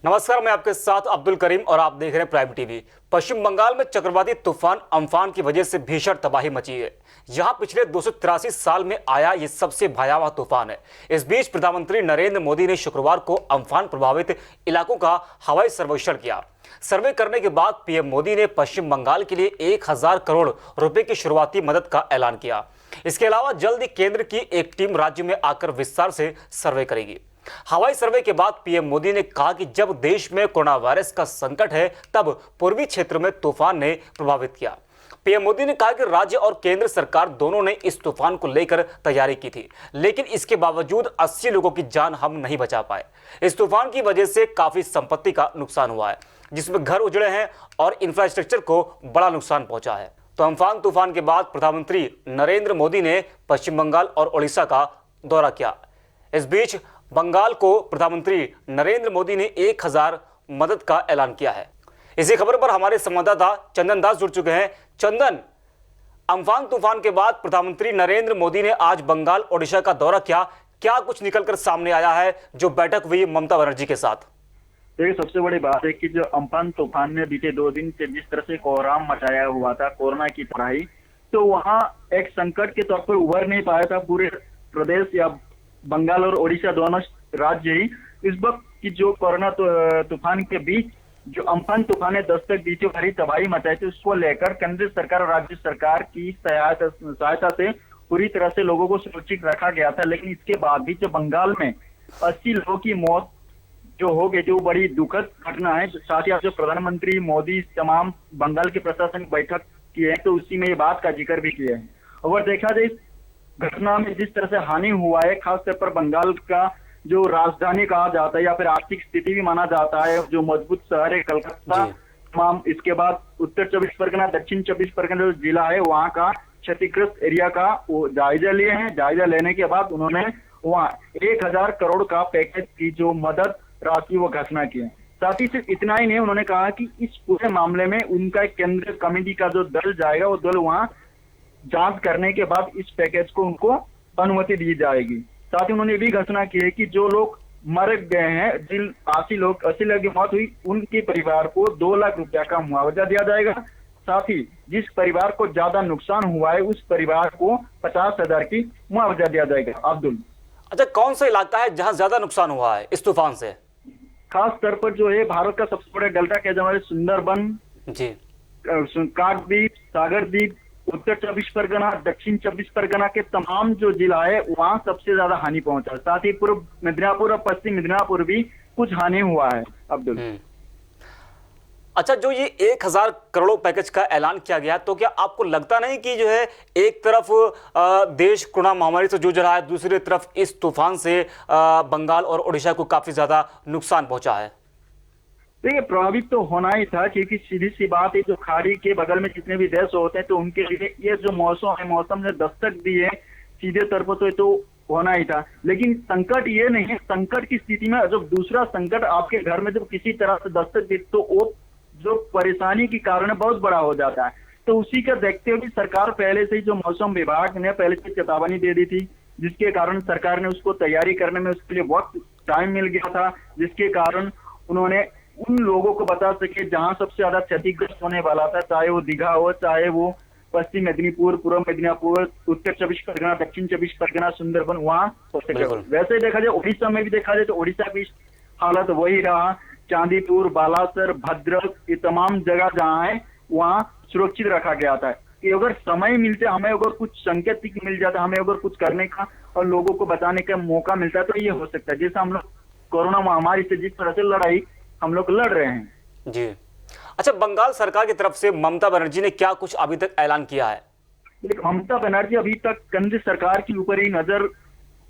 नमस्कार, मैं आपके साथ अब्दुल करीम और आप देख रहे हैं प्राइम टीवी। पश्चिम बंगाल में चक्रवाती तूफान अम्फान की वजह से भीषण तबाही मची है। यहां पिछले 283 साल में आया ये सबसे भयावह तूफान है। इस बीच प्रधानमंत्री नरेंद्र मोदी ने शुक्रवार को अम्फान प्रभावित इलाकों का हवाई सर्वेक्षण किया। सर्वे करने के बाद पीएम मोदी ने पश्चिम बंगाल के लिए 1000 करोड़ रुपए की शुरुआती मदद का ऐलान किया। इसके अलावा जल्द ही केंद्र की एक टीम राज्य में आकर विस्तार से सर्वे करेगी। हवाई सर्वे के बाद पीएम मोदी ने कहा कि जब देश में कोरोना वायरस का संकट है, तब पूर्वी क्षेत्र में तूफान ने प्रभावित किया। पीएम मोदी ने कहा कि राज्य और केंद्र सरकार दोनों ने इस तूफान को लेकर तैयारी की थी, लेकिन इसके बावजूद 80 लोगों की जान हम नहीं बचा पाए। इस तूफान की वजह से काफी संपत्ति का नुकसान हुआ है, जिसमें घर उजड़े हैं और इंफ्रास्ट्रक्चर को बड़ा नुकसान पहुंचा है। तो अम्फान तूफान के बाद प्रधानमंत्री नरेंद्र मोदी ने पश्चिम बंगाल और ओडिशा का दौरा किया। इस बीच बंगाल को प्रधानमंत्री नरेंद्र मोदी ने 1000 मदद का ऐलान किया है। इसी खबर पर हमारे संवाददाता चंदन दास जुड़ चुके हैं। चंदन, अम्फान तूफान के बाद प्रधानमंत्री नरेंद्र मोदी ने आज बंगाल ओडिशा का दौरा किया, क्या कुछ निकलकर सामने आया है जो बैठक हुई ममता बनर्जी के साथ? देखिए, सबसे बड़ी बात है कि जो अम्फान तूफान ने बीते 2 दिन से जिस तरह से कोहराम मचाया हुआ था कोरोना की तरह ही, तो वहां एक संकट के तौर पर उभर नहीं पाया था पूरे प्रदेश या बंगाल और ओडिशा दोनों राज्य ही। इस वक्त की जो कोरोना तूफान के बीच जो अम्फान तूफान ने दस्तक दी थी, भारी तबाही मचाई थी, उसको लेकर केंद्र सरकार और राज्य सरकार की सहायता से पूरी तरह से लोगों को सुरक्षित रखा गया था। लेकिन इसके बाद भी जो बंगाल में 80 लोगों की मौत जो हो गई थी, वो बड़ी दुखद घटना है। साथ ही आप जो प्रधानमंत्री मोदी तमाम बंगाल के प्रशासन बैठक की है, तो उसी में ये बात का जिक्र भी किया है। और देखा जाए घटना में जिस तरह से हानि हुआ है, खासतौर पर बंगाल का जो राजधानी कहा जाता है या फिर आर्थिक स्थिति भी माना जाता है, जो मजबूत शहर है कलकत्ता, तमाम इसके बाद उत्तर 24 परगना, दक्षिण 24 परगना जो जिला है, वहाँ का क्षतिग्रस्त एरिया का वो जायजा लिए हैं। जायजा लेने के बाद उन्होंने वहाँ 1000 करोड़ का पैकेज की जो मदद राशि वो घोषणा की है। साथ ही सिर्फ इतना ही नहीं, उन्होंने कहा कि इस पूरे मामले में उनका केंद्रीय कमेटी का जो दल जाएगा, वो दल वहाँ जांच करने के बाद इस पैकेज को उनको अनुमति दी जाएगी। साथ ही उन्होंने भी घोषणा की है कि जो लोग मर गए हैं, जिन 80 लोग की मौत हुई, उनके परिवार को 2 लाख रुपया का मुआवजा दिया जाएगा। साथ ही जिस परिवार को ज्यादा नुकसान हुआ है, उस परिवार को 50,000 की मुआवजा दिया जाएगा। अब्दुल, अच्छा, कौन सा इलाका है जहां ज्यादा नुकसान हुआ है इस तूफान से? खास तौर पर जो है भारत का सबसे बड़ा डेल्टा के हमारे सुंदरबन जी, काकद्वीप, सागर द्वीप, उत्तर 24 परगना, दक्षिण 24 परगना के तमाम जो जिला है, वहां सबसे ज्यादा हानि पहुंचा। साथ ही पूर्व मिदनापुर और पश्चिम मिदनापुर भी कुछ हानि हुआ है। अब्दुल, अच्छा, जो ये 1000 करोड़ पैकेज का ऐलान किया गया, तो क्या आपको लगता नहीं कि जो है एक तरफ देश कोरोना महामारी से जूझ रहा है, दूसरी तरफ इस तूफान से बंगाल और ओडिशा को काफी ज्यादा नुकसान पहुंचा है? देखिए, प्रभावित तो होना ही था, क्योंकि सीधी सी बात है, जो खाड़ी के बगल में जितने भी देश होते हैं, तो उनके लिए ये जो मौसम है, मौसम ने दस्तक दी है सीधे तौर पर, तो होना ही था। लेकिन संकट ये नहीं है, संकट की स्थिति में जब दूसरा संकट आपके घर में जब किसी तरह से दस्तक दी, तो वो जो परेशानी के कारण बहुत बड़ा हो जाता है। तो उसी का देखते हुए सरकार पहले से ही, जो मौसम विभाग ने पहले से चेतावनी दे दी थी, जिसके कारण सरकार ने उसको तैयारी करने में उसके लिए वक्त टाइम मिल गया था, जिसके कारण उन्होंने उन लोगों को बता सके जहां सबसे ज्यादा क्षतिग्रस्त होने वाला था, चाहे वो दीघा हो, चाहे वो पश्चिम मेदिनीपुर, पूर्व मेदिनीपुर, उत्तर 24 परगना, दक्षिण 24 परगना, सुंदरबन, वहां हो सके। वैसे देखा जाए ओडिशा में भी देखा जाए तो ओडिशा की हालत वही रहा। चांदीपुर, बालासर, भद्रक, ये तमाम जगह जहाँ है, वहाँ सुरक्षित रखा गया था कि अगर समय मिलते, हमें अगर कुछ संकेत मिल जाता, हमें अगर कुछ करने का और लोगों को बताने का मौका मिलता है, तो ये हो सकता है। जैसे हम लोग कोरोना महामारी से जिस तरह से लड़ाई हम लोग लड़ रहे हैं जी। अच्छा, बंगाल सरकार की तरफ से ममता बनर्जी ने क्या कुछ अभी तक ऐलान किया है? ममता बनर्जी अभी तक केंद्र सरकार के ऊपर ही नजर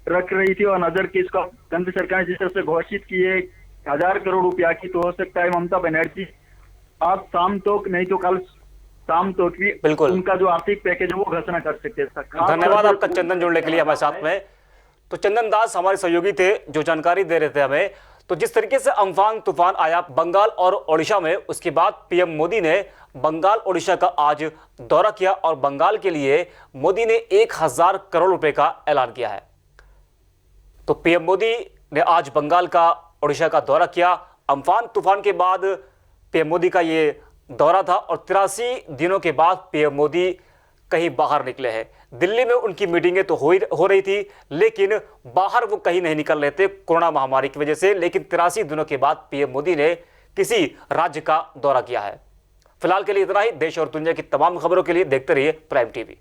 रख रही थी, और नजर की इसका केंद्र सरकार ने जिस तरह से घोषित की है 1000 करोड़ रुपया की, तो हो सकता है ममता बनर्जी आज शाम तक, नहीं तो कल शाम तक भी बिल्कुल उनका जो आर्थिक पैकेज है वो घोषणा कर सकते हैं। धन्यवाद आपका चंदन, जुड़ने के लिए हमारे साथ में। तो चंदन दास हमारे सहयोगी थे जो जानकारी दे रहे थे हमें। तो जिस तरीके से अम्फान तूफान आया बंगाल और ओडिशा में, उसके बाद पीएम मोदी ने बंगाल ओडिशा का आज दौरा किया और बंगाल के लिए मोदी ने 1000 करोड़ रुपए का ऐलान किया है। तो पीएम मोदी ने आज बंगाल का ओडिशा का दौरा किया, अम्फान तूफान के बाद पीएम मोदी का ये दौरा था और 83 दिनों के बाद पीएम मोदी कहीं बाहर निकले हैं। दिल्ली में उनकी मीटिंगें तो हो रही थी, लेकिन बाहर वो कहीं नहीं निकल रहे थे कोरोना महामारी की वजह से। लेकिन 83 दिनों के बाद पीएम मोदी ने किसी राज्य का दौरा किया है। फिलहाल के लिए इतना ही। देश और दुनिया की तमाम खबरों के लिए देखते रहिए प्राइम टीवी।